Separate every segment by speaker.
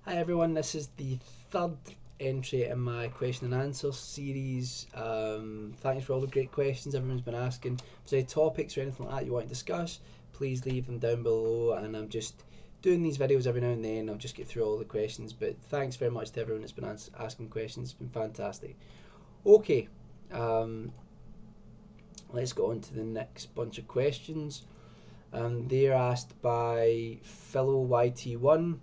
Speaker 1: Hi everyone, this is the third entry in my question and answer series. Thanks for all the great questions everyone's been asking. If there's any topics or anything like that you want to discuss, please leave them down below, and I'm just doing these videos every now and then. I'll just get through all the questions, but thanks very much to everyone that's been asking questions. It's been fantastic. Okay, let's go on to the next bunch of questions. They're asked by PhilOYT1,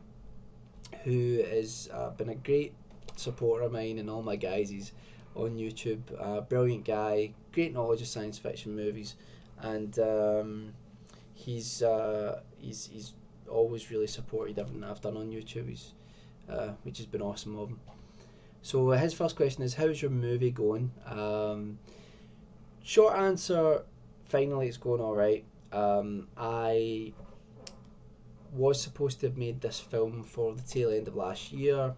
Speaker 1: who has been a great supporter of mine and all my guys' on YouTube. Brilliant guy, great knowledge of science fiction movies, and he's always really supported everything I've done on YouTube. Which has been awesome of him. So his first question is, how's your movie going? Short answer, finally it's going alright. I was supposed to have made this film for the tail end of last year. A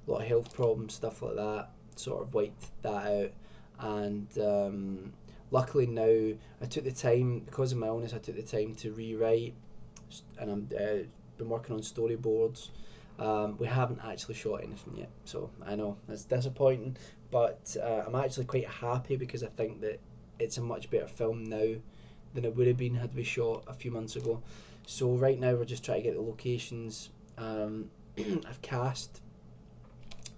Speaker 1: lot of health problems, stuff like that, sort of wiped that out. And luckily now, I took the time, because of my illness, I took the time to rewrite, and I'm been working on storyboards. We haven't actually shot anything yet, so I know it's disappointing, but I'm actually quite happy because I think that it's a much better film now than it would have been had we shot a few months ago. So right now we're just trying to get the locations. I've cast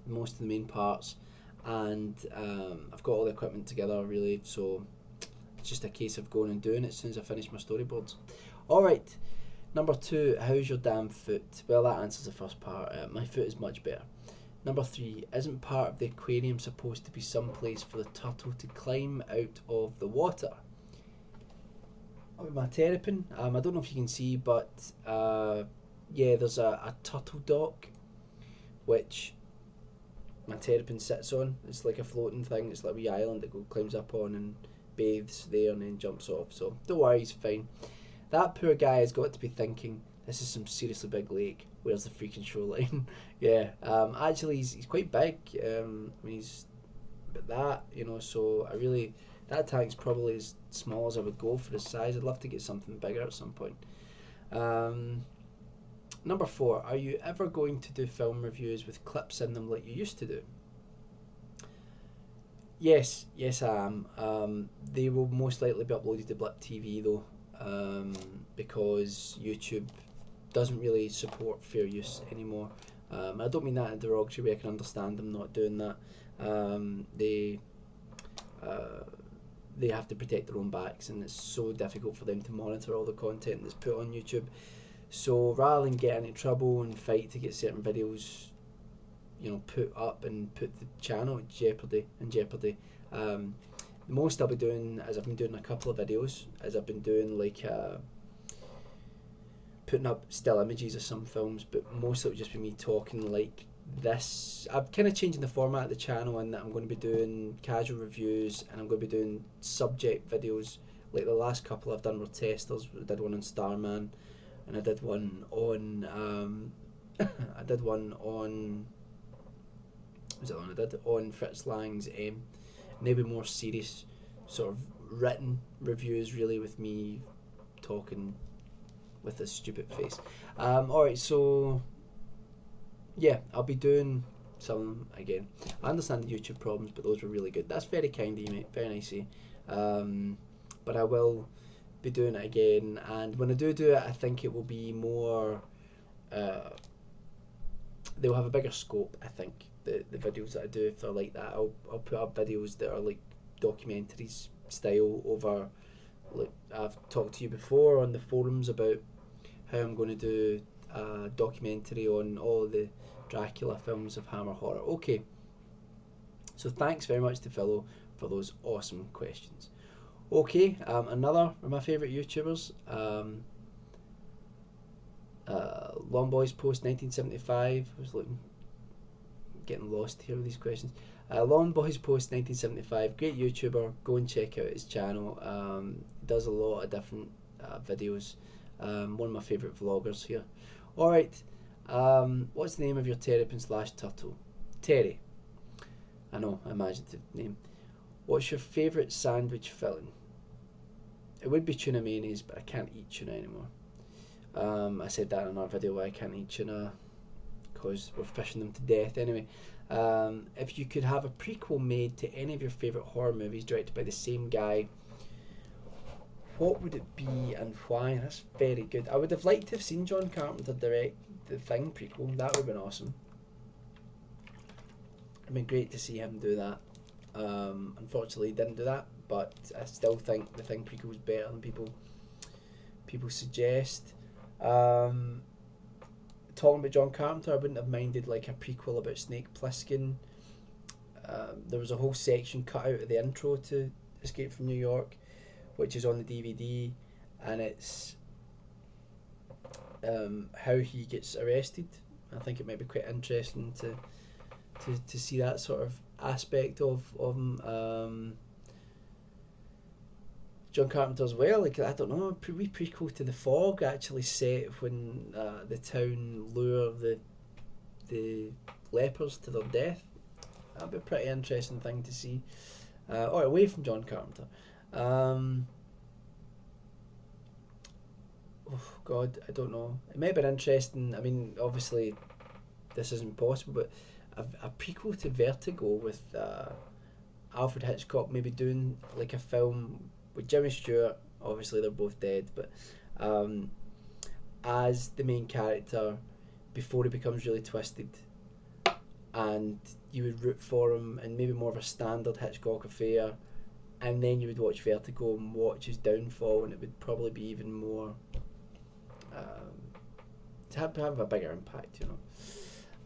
Speaker 1: most of the main parts, and I've got all the equipment together really, so it's just a case of going and doing it as soon as I finish my storyboards. Alright, number 2, how's your damn foot? Well, that answers the first part. My foot is much better. Number 3, isn't part of the aquarium supposed to be some place for the turtle to climb out of the water? My terrapin, I don't know if you can see, but yeah, there's a turtle dock which my terrapin sits on. It's like a floating thing. It's like a wee island that climbs up on and bathes there and then jumps off. So don't worry, he's fine. That poor guy has got to be thinking, this is some seriously big lake. Where's the freaking shoreline? Yeah, actually he's quite big. When he's but that, so that tank's probably as small as I would go for his size. I'd love to get something bigger at some point. Number 4, are you ever going to do film reviews with clips in them like you used to do? Yes, I am. They will most likely be uploaded to Blip TV though, because YouTube doesn't really support fair use anymore. I don't mean that in a derogatory way. I can understand them not doing that. They have to protect their own backs, and it's so difficult for them to monitor all the content that's put on YouTube. So rather than get into trouble and fight to get certain videos, put up and put the channel in jeopardy, the most I'll be doing, as I've been doing a couple of videos, as I've been doing like putting up still images of some films, but most of it will just be me talking like this. I'm kind of changing the format of the channel in that I'm going to be doing casual reviews, and I'm going to be doing subject videos. Like the last couple I've done were testers. I did one on Starman, and I did one on I did on Fritz Lang's M. And they were more serious, sort of written reviews, really, with me talking with a stupid face. Alright, so yeah, I'll be doing some again. I understand the YouTube problems, but those were really good. That's very kind of you, mate. Very nice of you. But I will be doing it again, and when I do it, I think it will be more. They'll have a bigger scope. I think the videos that I do, if they're like that, I'll put up videos that are like documentaries style over. Like I've talked to you before on the forums about how I'm going to do a documentary on all the Dracula films of Hammer Horror. Okay, so thanks very much to Philo for those awesome questions. Okay, another of my favourite YouTubers, Long Boys Post 1975. I was getting lost here with these questions. Long Boys Post 1975, great YouTuber. Go and check out his channel. Does a lot of different videos. One of my favourite vloggers here. Alright, what's the name of your terrapin / turtle? Terry. I know, imaginative name. What's your favourite sandwich filling? It would be tuna mayonnaise, but I can't eat tuna anymore. I said that in another video where I can't eat tuna because we're fishing them to death anyway. If you could have a prequel made to any of your favourite horror movies directed by the same guy, what would it be and why? That's very good. I would have liked to have seen John Carpenter direct the Thing prequel. That would have been awesome. It'd been great to see him do that. Unfortunately, he didn't do that, but I still think the Thing prequel was better than people suggest. Talking about John Carpenter, I wouldn't have minded like a prequel about Snake Plissken. There was a whole section cut out of the intro to Escape from New York, which is on the DVD, and it's how he gets arrested. I think it might be quite interesting to see that sort of aspect of him. John Carpenter as well, like, I don't know, a wee prequel to The Fog, actually set when the town lure the lepers to their death. That'd be a pretty interesting thing to see. Or away from John Carpenter. Oh God, I don't know. It might have been interesting. I mean, obviously, this isn't possible, but a prequel to Vertigo with Alfred Hitchcock maybe doing like a film with Jimmy Stewart. Obviously, they're both dead, but as the main character before he becomes really twisted, and you would root for him, and maybe more of a standard Hitchcock affair, and then you would watch Vertigo and watch his downfall, and it would probably be even more to have a bigger impact, you know.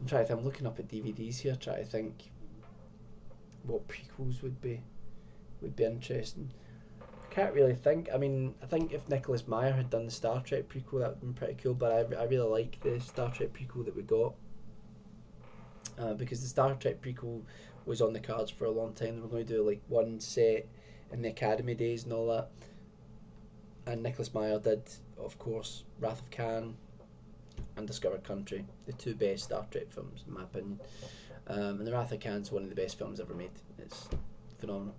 Speaker 1: I'm trying to think, I'm looking up at DVDs here, trying to think what prequels would be interesting. I can't really think. I mean, I think if Nicholas Meyer had done the Star Trek prequel, that would have been pretty cool, but I really like the Star Trek prequel that we got, because the Star Trek prequel was on the cards for a long time. They were going to do like one set in the Academy days and all that, and Nicholas Meyer did, of course, Wrath of Khan and Discovered Country, the two best Star Trek films in my opinion. And the Wrath of Khan's one of the best films ever made. It's phenomenal.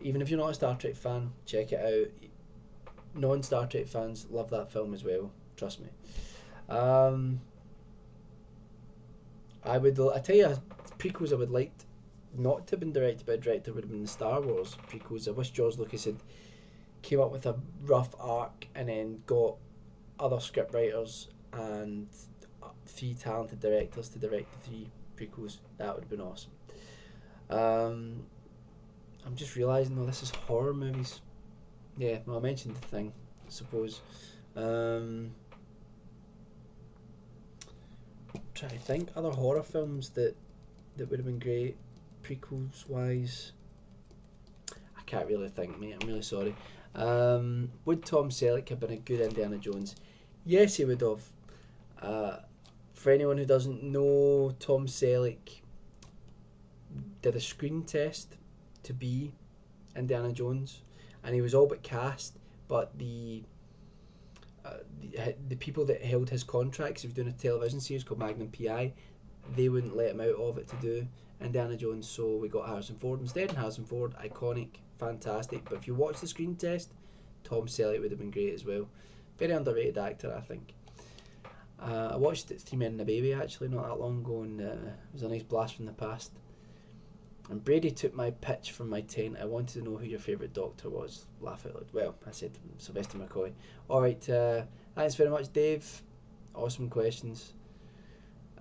Speaker 1: Even if you're not a Star Trek fan, check it out. Non-Star Trek fans love that film as well, trust me. I tell you, prequels I would like not to have been directed by a director would have been the Star Wars prequels. I wish George Lucas had came up with a rough arc and then got other scriptwriters and 3 talented directors to direct the 3 prequels. That would have been awesome. I'm just realising, this is horror movies. Yeah, well, I mentioned The Thing, I suppose. Trying to think other horror films that would have been great prequels wise. I can't really think, mate. I'm really sorry. Would Tom Selleck have been a good Indiana Jones? Yes, he would have. For anyone who doesn't know, Tom Selleck did a screen test to be Indiana Jones, and he was all but cast, but the people that held his contracts, he was doing a television series called Magnum PI, they wouldn't let him out of it to do Indiana Jones, so we got Harrison Ford instead, and Harrison Ford, iconic, fantastic, but if you watch the screen test, Tom Selleck would have been great as well. Very underrated actor, I think. I watched Three Men and a Baby actually not that long ago, and it was a nice blast from the past. And Brady took my pitch from my tent. I wanted to know who your favourite Doctor was. Laugh out loud. Well, I said Sylvester McCoy. Alright, thanks very much, Dave. Awesome questions.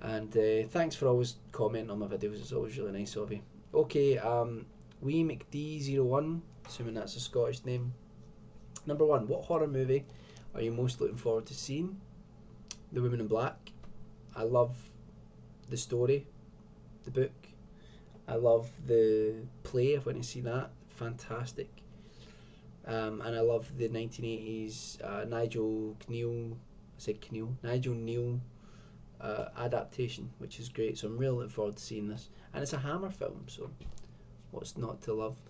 Speaker 1: And thanks for always commenting on my videos. It's always really nice of you. Okay, Wee McD01, assuming that's a Scottish name. Number 1, what horror movie are you most looking forward to seeing? The Woman in Black. I love the story, the book. I love the play. I've went to see that. Fantastic. And I love the 1980s Nigel Neal adaptation, which is great. So I'm really looking forward to seeing this. And it's a Hammer film, so what's not to love?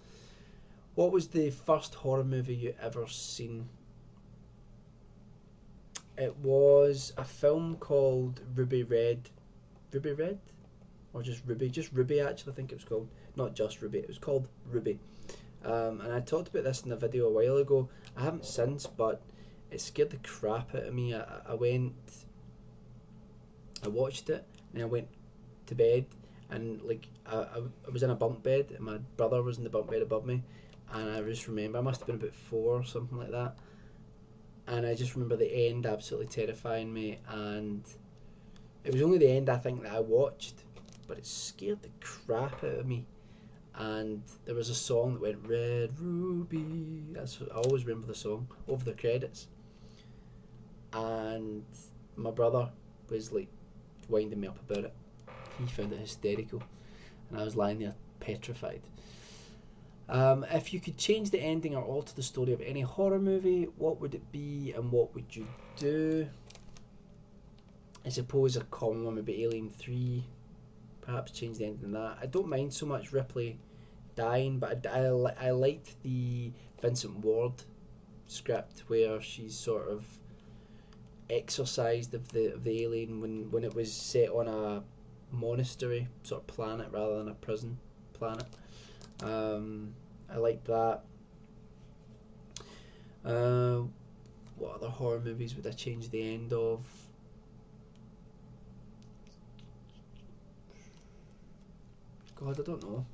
Speaker 1: What was the first horror movie you ever seen? It was a film called Ruby Red. Ruby Red? Or just Ruby? Just Ruby, actually, I think it was called. Not just Ruby, it was called Ruby. And I talked about this in a video a while ago. I haven't since, but it scared the crap out of me. I watched it, and I went to bed, and like I was in a bunk bed, and my brother was in the bunk bed above me, and I just remember I must have been about 4 or something like that, and I just remember the end absolutely terrifying me, and it was only the end I think that I watched, but it scared the crap out of me. And there was a song that went Red Ruby. I always remember the song over the credits, and my brother was like winding me up about it. He found it hysterical, and I was lying there petrified. If you could change the ending or alter the story of any horror movie, what would it be and what would you do? I suppose a common one would be Alien 3. Perhaps change the ending of that. I don't mind so much Ripley dying, but I liked the Vincent Ward script where she's sort of exorcised of the alien when it was set on a monastery sort of planet rather than a prison planet. I liked that. What other horror movies would I change the end of? God, I don't know.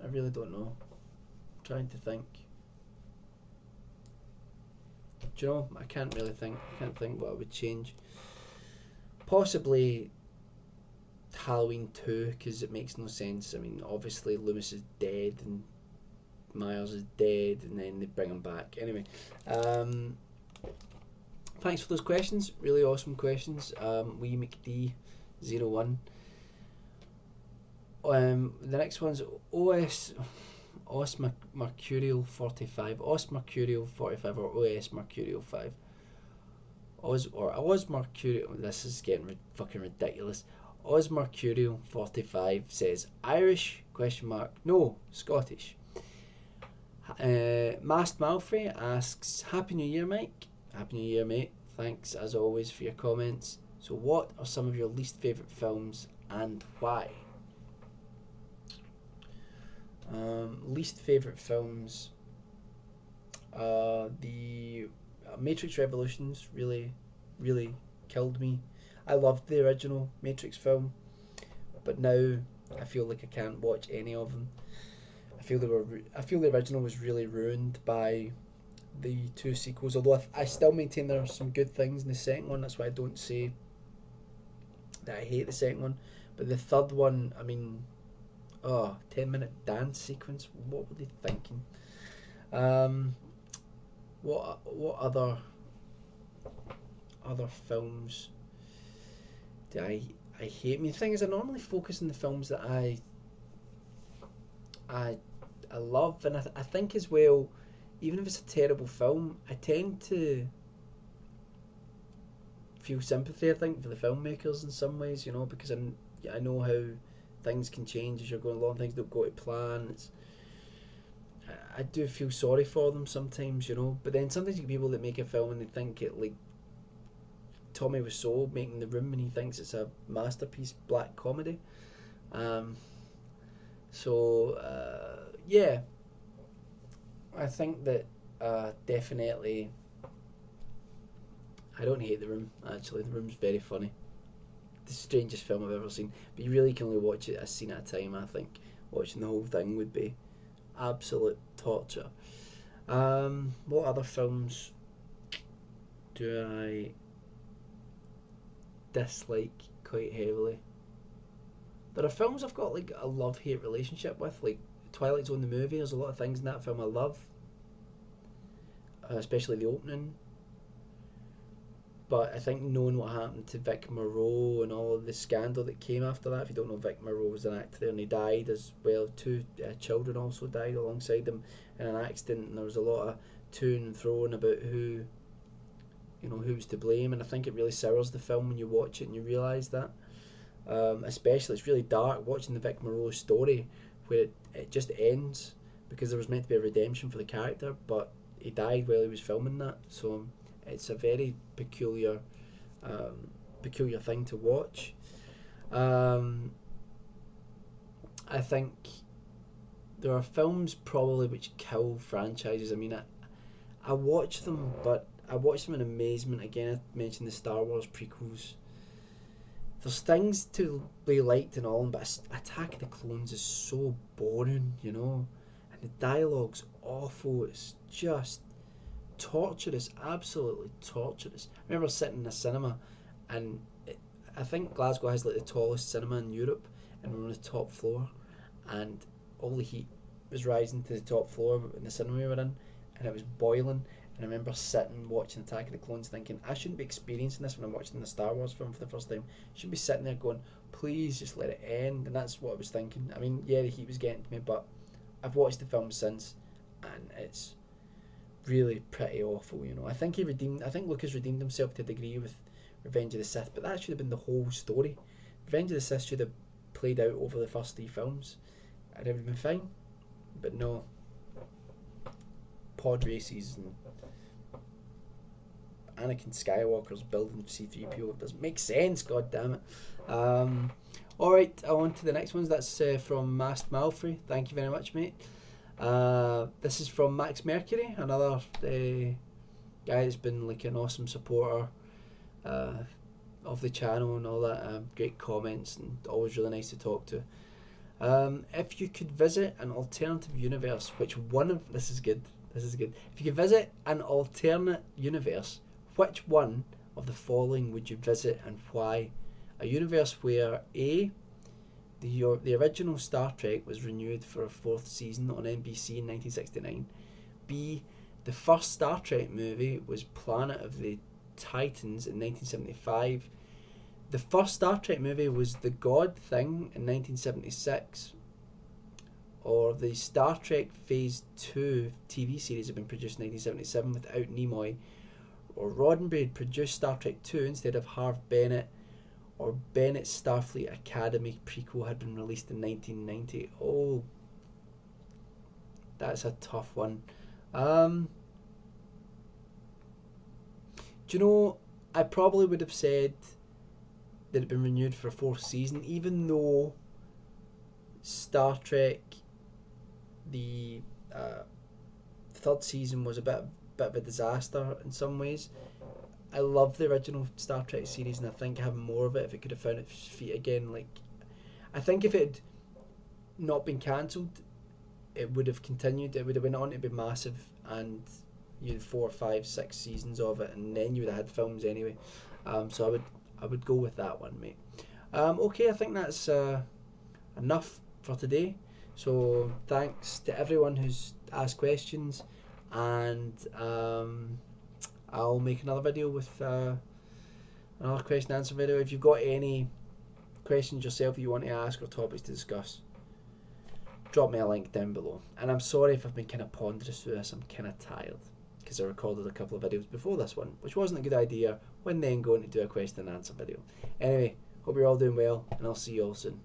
Speaker 1: I really don't know. I'm trying to think. Do you know? I can't really think. I can't think what I would change. Possibly Halloween 2, because it makes no sense. I mean, obviously Loomis is dead and Myers is dead, and then they bring him back. Anyway, thanks for those questions. Really awesome questions. Wee McD01. The next one's Os Mercurial 45, Os Mercurial 45, or OS Mercurial 5. Os Mercurial. This is getting fucking ridiculous. Os Mercurial 45 says Irish ? No, Scottish. Mast Malfrey asks, Happy New Year, Mike. Happy New Year, mate. Thanks as always for your comments. So, what are some of your least favourite films and why? Least favourite films. The Matrix Revolutions really killed me. I loved the original Matrix film, but now I feel like I can't watch any of them. I feel the original was really ruined by the 2 sequels. Although I still maintain there are some good things in the second one. That's why I don't say that I hate the second one. But the third one, I mean, 10-minute dance sequence. What were they thinking? What other films do I hate? I mean, the thing is, I normally focus on the films that I love, and I think as well, even if it's a terrible film, I tend to feel sympathy, I think, for the filmmakers in some ways, you know, because I know how things can change as you're going along, things don't go to plan. I do feel sorry for them sometimes, you know, but then sometimes you get people that make a film and they think it, like Tommy Wiseau making The Room, and he thinks it's a masterpiece black comedy. Yeah, I think that definitely I don't hate The Room, actually. The Room's very funny. The strangest film I've ever seen, but you really can only watch it a scene at a time. I think watching the whole thing would be absolute torture. What other films do I dislike quite heavily? There are films I've got like a love-hate relationship with, like Twilight Zone the movie. There's a lot of things in that film I love, especially the opening. But I think knowing what happened to Vic Morrow and all of the scandal that came after that, if you don't know, Vic Morrow was an actor there and he died as well. 2 children also died alongside him in an accident, and there was a lot of to and fro about who was to blame. And I think it really sours the film when you watch it and you realise that. Especially, it's really dark watching the Vic Morrow story where it just ends because there was meant to be a redemption for the character, but he died while he was filming that. So it's a very peculiar thing to watch. I think there are films probably which kill franchises. I mean, I watch them, but I watch them in amazement. Again, I mentioned the Star Wars prequels. there's things to be liked and all, but Attack of the Clones is so boring, you know, and the dialogue's awful. It's just torturous, absolutely torturous. I remember sitting in a cinema, and I think Glasgow has like the tallest cinema in Europe, and we were on the top floor, and all the heat was rising to the top floor in the cinema we were in, and it was boiling. And I remember sitting watching Attack of the Clones thinking, I shouldn't be experiencing this when I'm watching the Star Wars film for the first time. I should be sitting there going, please just let it end. And that's what I was thinking. I mean, yeah, the heat was getting to me, but I've watched the film since, and it's really pretty awful, you know. I think Lucas redeemed himself to a degree with Revenge of the Sith, but that should have been the whole story. Revenge of the Sith should have played out over the first 3 films, and it would have been fine. But no. Pod races and Anakin Skywalker's building C-3PO. It doesn't make sense, god damn it. Alright, on to the next ones. That's from Mast Malfrey. Thank you very much, mate. This is from Max Mercury, another guy that's been like an awesome supporter of the channel and all that. Great comments and always really nice to talk to. If you could visit an alternative universe, which one of this is good. If you could visit an alternate universe, which one of the following would you visit and why? A universe where A, the original Star Trek was renewed for a 4th season on NBC in 1969. B, the first Star Trek movie was Planet of the Titans in 1975. The first Star Trek movie was The God Thing in 1976. Or the Star Trek Phase 2 TV series had been produced in 1977 without Nimoy. Or Roddenberry produced Star Trek 2 instead of Harve Bennett. Or Bennett's Starfleet Academy prequel had been released in 1990. Oh, that's a tough one. Do you know, I probably would have said that it had been renewed for a 4th season, even though Star Trek, the 3rd season was a bit of a disaster in some ways. I love the original Star Trek series, and I think having more of it, if it could have found its feet again, like, I think if it had not been cancelled, it would have continued. It would have went on to be massive, and you had 4, 5, 6 seasons of it, and then you would have had films anyway. So I would go with that one, mate. Okay, I think that's enough for today. So thanks to everyone who's asked questions, and I'll make another video with another question and answer video. If you've got any questions yourself that you want to ask or topics to discuss, drop me a link down below. And I'm sorry if I've been kind of ponderous through this. I'm kind of tired because I recorded a couple of videos before this one, which wasn't a good idea when then going to do a question and answer video. Anyway, hope you're all doing well, and I'll see you all soon.